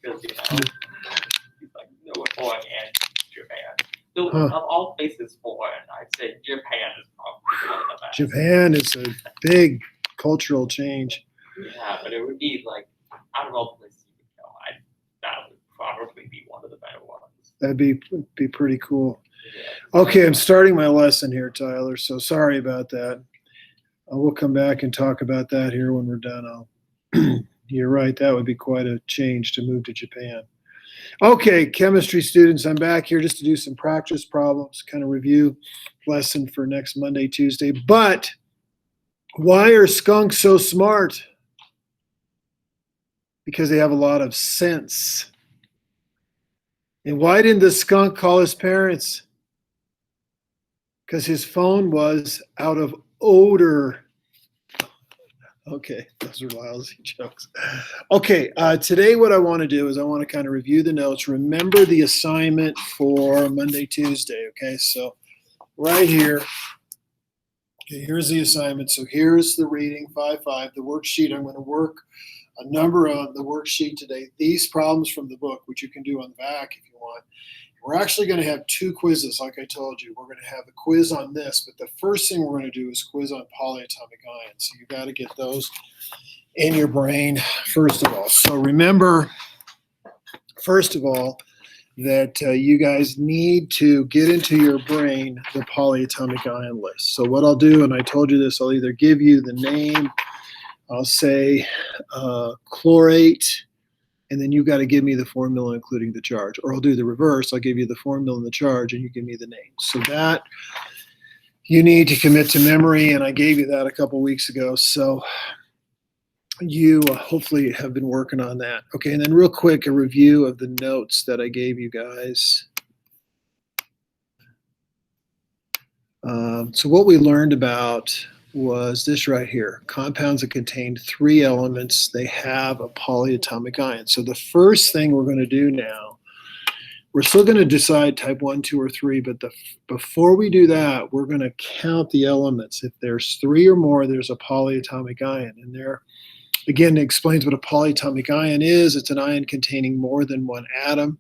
because he's like North Korea and Japan. So of all places foreign, I'd say Japan is probably one of the best. Japan is a big cultural change. Yeah, but it would be like out of all places you could go, that would probably be one of the better ones. That'd be pretty cool. Yeah. Okay, I'm starting my lesson here, Tyler. So sorry about that. We'll come back and talk about that here when we're done. You're right. That would be quite a change to move to Japan. Okay, chemistry students, I'm back here just to do some practice problems, kind of review lesson for next Monday, Tuesday. But why are skunks so smart? Because they have a lot of sense. And why didn't the skunk call his parents? Because his phone was out of odor. Okay, those are lousy jokes. Okay, today what I want to do is I want to kind of review the notes. Remember the assignment for Monday, Tuesday. Okay, so right here, okay, here's the assignment. So here's the reading, 5-5, the worksheet. I'm going to work a number on the worksheet today. These problems from the book, which you can do on the back if you want. We're actually going to have 2 quizzes, like I told you. We're going to have a quiz on this, but the first thing we're going to do is quiz on polyatomic ions. So you got to get those in your brain first of all. So remember, first of all, that you guys need to get into your brain the polyatomic ion list. So what I'll do, and I told you this, I'll either give you the name, I'll say chlorate, and then you got to give me the formula including the charge. Or I'll do the reverse. I'll give you the formula and the charge, and you give me the name. So that you need to commit to memory, and I gave you that a couple weeks ago. So you hopefully have been working on that. Okay, and then real quick, a review of the notes that I gave you guys. So what we learned about was this right here. Compounds that contain 3 elements, they have a polyatomic ion. So the first thing we're going to do now, we're still going to decide type 1, 2, or 3, but before we do that, we're going to count the elements. If there's 3 or more, there's a polyatomic ion. And there, again, it explains what a polyatomic ion is. It's an ion containing more than 1 atom.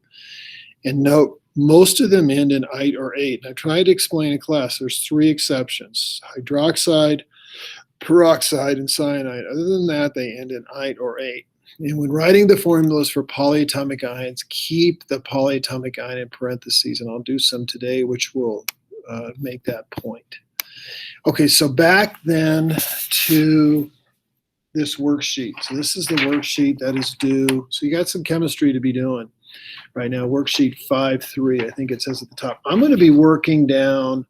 And note, most of them end in "ite" or "ate." And I tried to explain in class, there's 3 exceptions: hydroxide, peroxide, and cyanide. Other than that, they end in "ite" or "ate." And when writing the formulas for polyatomic ions, keep the polyatomic ion in parentheses. And I'll do some today, which will make that point. Okay, so back then to this worksheet. So this is the worksheet that is due. So you got some chemistry to be doing right now. Worksheet 5-3, I think it says at the top. I'm going to be working down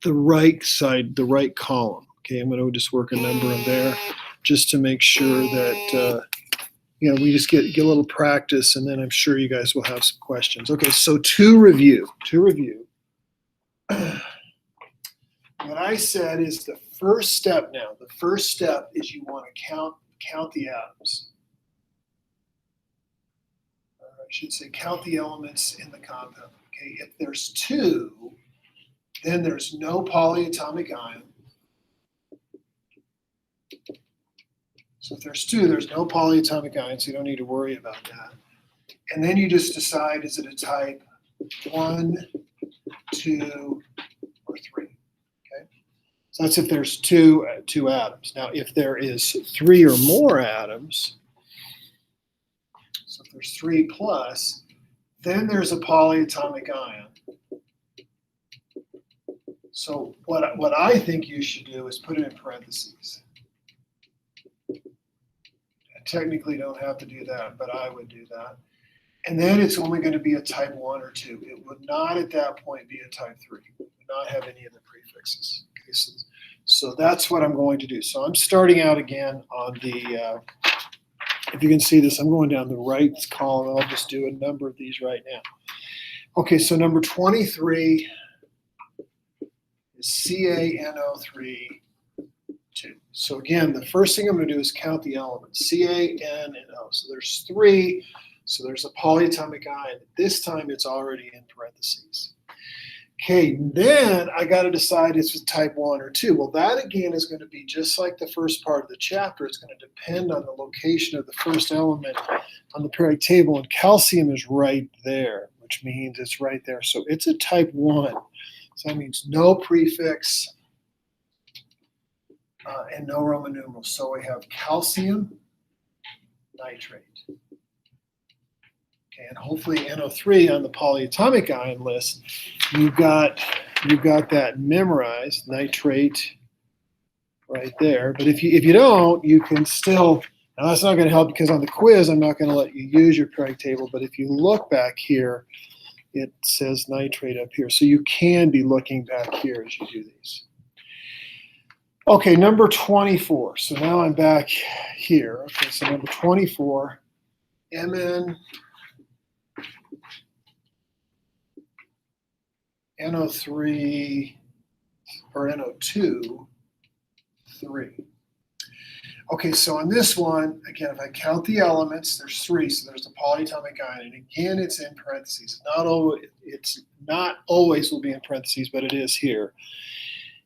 the right side, the right column. Okay, I'm going to just work a number in there just to make sure that we just get a little practice, and then I'm sure you guys will have some questions. Okay, so to review. What I said is the first step now. The first step is you want to count the atoms. I should say count the elements in the compound. Okay, if there's 2, then there's no polyatomic ion. So if there's 2, there's no polyatomic ion, so you don't need to worry about that. And then you just decide, is it a type 1, 2, or 3? Okay, so that's if there's two atoms. Now, if there is 3 or more atoms, so if there's 3 plus, then there's a polyatomic ion. So what I think you should do is put it in parentheses. I technically don't have to do that, but I would do that. And then it's only going to be a type 1 or 2. It would not at that point be a type 3. It would not have any of the prefixes. Okay, so that's what I'm going to do. So I'm starting out again on the, if you can see this, I'm going down the right column. I'll just do a number of these right now. Okay, so number 23 is CaNO3, 2. So again, the first thing I'm going to do is count the elements, Ca, N, and O. So there's 3. So there's a polyatomic ion. This time it's already in parentheses. Okay, then I got to decide if it's type 1 or 2. Well, that again is going to be just like the first part of the chapter. It's going to depend on the location of the first element on the periodic table, and calcium is right there, which means it's right there. So it's a type 1. So that means no prefix and no Roman numerals. So we have calcium nitrate. Okay, and hopefully NO3 on the polyatomic ion list, you've got that memorized, nitrate right there. But if you don't, you can still, now that's not going to help because on the quiz, I'm not going to let you use your periodic table. But if you look back here, it says nitrate up here. So you can be looking back here as you do these. Okay, number 24. So now I'm back here. Okay, so number 24, Mn NO3 or NO2, 3. Okay, so on this one, again, if I count the elements, there's 3, so there's the polyatomic ion, and again, it's in parentheses. It's not always will be in parentheses, but it is here.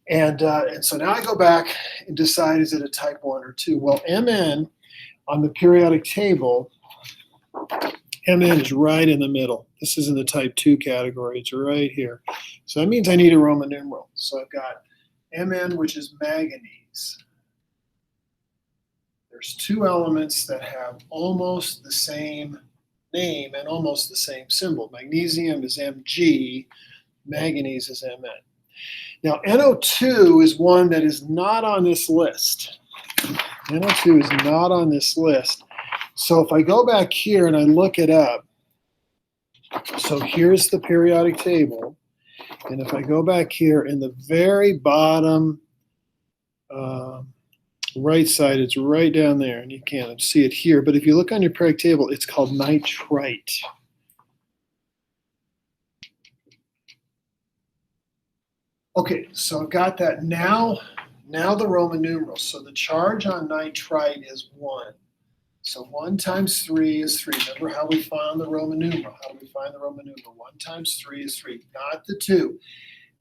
And so now I go back and decide, is it a type 1 or 2? Well, Mn on the periodic table, Mn is right in the middle. This is in the type 2 category. It's right here. So that means I need a Roman numeral. So I've got Mn, which is manganese. There's 2 elements that have almost the same name and almost the same symbol. Magnesium is Mg, manganese is Mn. Now, NO2 is one that is not on this list. NO2 is not on this list. So if I go back here and I look it up, so here's the periodic table. And if I go back here in the very bottom right side, it's right down there, and you can't see it here. But if you look on your periodic table, it's called nitrite. Okay, so I've got that. Now the Roman numerals. So the charge on nitrite is 1. So 1 times 3 is 3. Remember how we found the Roman numeral? How do we find the Roman numeral? 1 times 3 is 3, not the 2.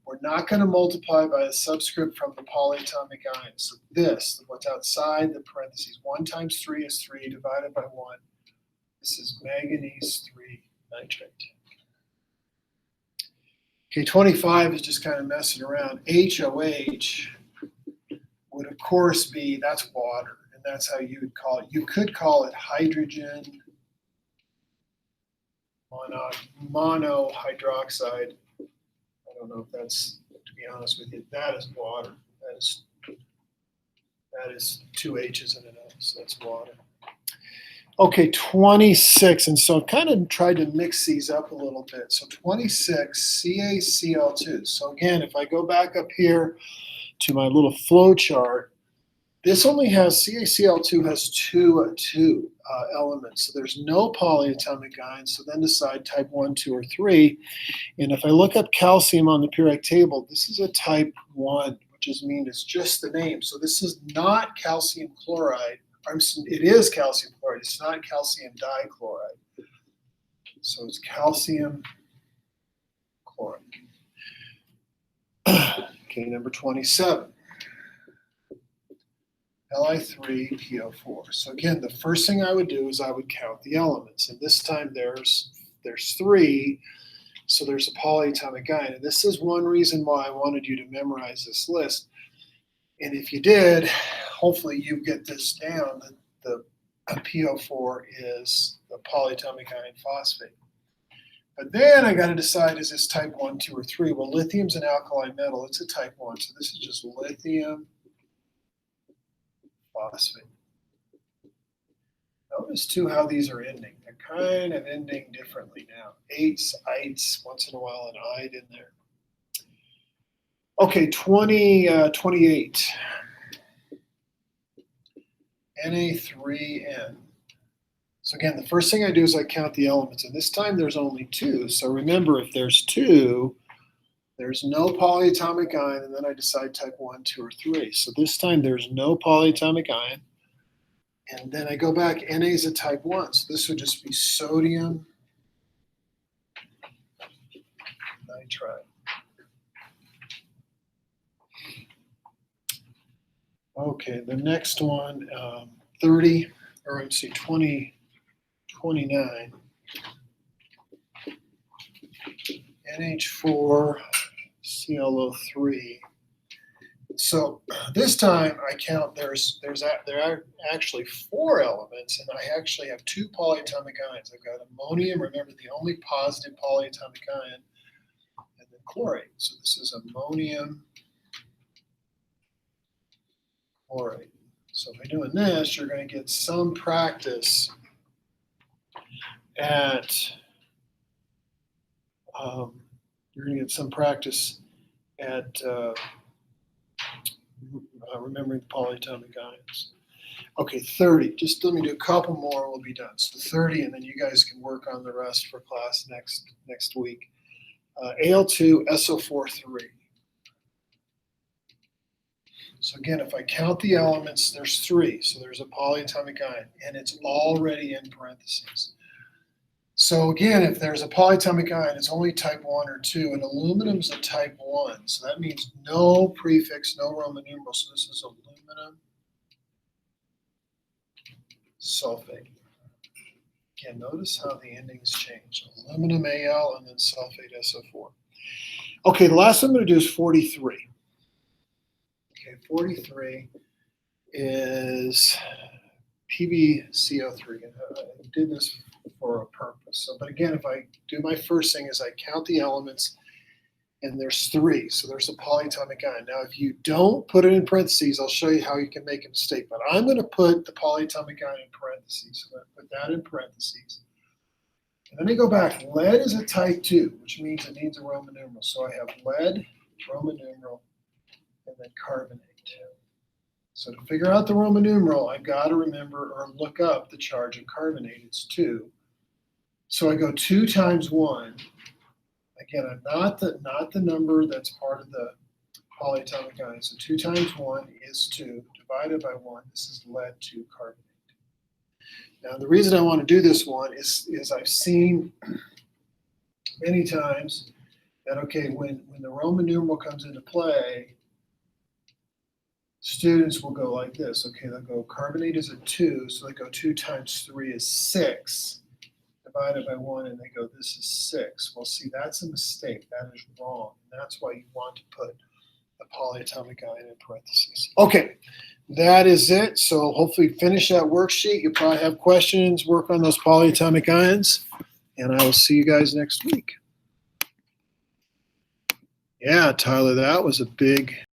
We're not going to multiply by a subscript from the polyatomic ion. So this, what's outside the parentheses, 1 times 3 is 3 divided by 1. This is manganese 3 nitrate. Okay, 25 is just kind of messing around. HOH would, of course, be, that's water. That's how you would call it. You could call it hydrogen monohydroxide. I don't know if that's, to be honest with you, that is water. That is 2 H's and an L, so that's water. Okay, 26, and so I've kind of tried to mix these up a little bit. So 26, CaCl2. So again, if I go back up here to my little flow chart, this only has, CaCl2 has two elements. So there's no polyatomic ion, so then decide type 1, 2, or 3. And if I look up calcium on the periodic table, this is a type 1, which means it's just the name. So this is not calcium chloride. It is calcium chloride. It's not calcium dichloride. So it's calcium chloride. Okay, number 27. Li3PO4. So again, the first thing I would do is I would count the elements. And this time there's 3, so there's a polyatomic ion. And this is one reason why I wanted you to memorize this list. And if you did, hopefully you get this down, that the PO4 is the polyatomic ion phosphate. But then I got to decide, is this type 1, 2, or 3? Well, lithium's an alkali metal. It's a type 1. So this is just lithium phosphate. Notice too how these are ending. They're kind of ending differently now. Eights, ites, once in a while an ide in there. Okay, 28. Na3N. So again, the first thing I do is I count the elements, and this time there's only 2. So remember, if there's 2, there's no polyatomic ion, and then I decide type 1, 2, or 3. So this time there's no polyatomic ion. And then I go back, Na is a type 1. So this would just be sodium nitrite. Okay, the next one, 30, or let's see, 29. NH4, ClO3. So this time I count there are actually 4 elements, and I actually have 2 polyatomic ions. I've got ammonium, remember the only positive polyatomic ion, and then chlorate. So this is ammonium chlorate. So by doing this, you're going to get some practice at remembering the polyatomic ions. Okay, 30. Just let me do a couple more and we'll be done. So 30, and then you guys can work on the rest for class next week. Al2SO4 3. So again, if I count the elements, there's 3. So there's a polyatomic ion, and it's already in parentheses. So again, if there's a polyatomic ion, it's only type 1 or 2, and aluminum is a type 1. So that means no prefix, no Roman numeral. So this is aluminum sulfate. Again, notice how the endings change. Aluminum Al and then sulfate SO4. Okay, the last one I'm going to do is 43. Okay, 43 is PbCO3. I did this for a purpose. So, but again, if I do my first thing is I count the elements, and there's 3. So there's a polyatomic ion. Now, if you don't put it in parentheses, I'll show you how you can make a mistake. But I'm going to put the polyatomic ion in parentheses. So I'm going to put that in parentheses. And then I go back. Lead is a type 2, which means it needs a Roman numeral. So I have lead, Roman numeral, and then carbonate. So to figure out the Roman numeral, I've got to remember or look up the charge of carbonate. It's 2. So I go 2 times 1. Again, I'm not the number that's part of the polyatomic ion. So 2 times 1 is 2, divided by 1. This is lead 2 carbonate. Now the reason I want to do this one is I've seen many times that, okay, when the Roman numeral comes into play, students will go like this. Okay, they'll go carbonate is a 2, so they go 2 times 3 is 6. Divided by 1, and they go, this is 6. Well, see, that's a mistake. That is wrong. And that's why you want to put the polyatomic ion in parentheses. Okay, that is it. So hopefully finish that worksheet. You'll probably have questions, work on those polyatomic ions, and I will see you guys next week. Yeah, Tyler, that was a big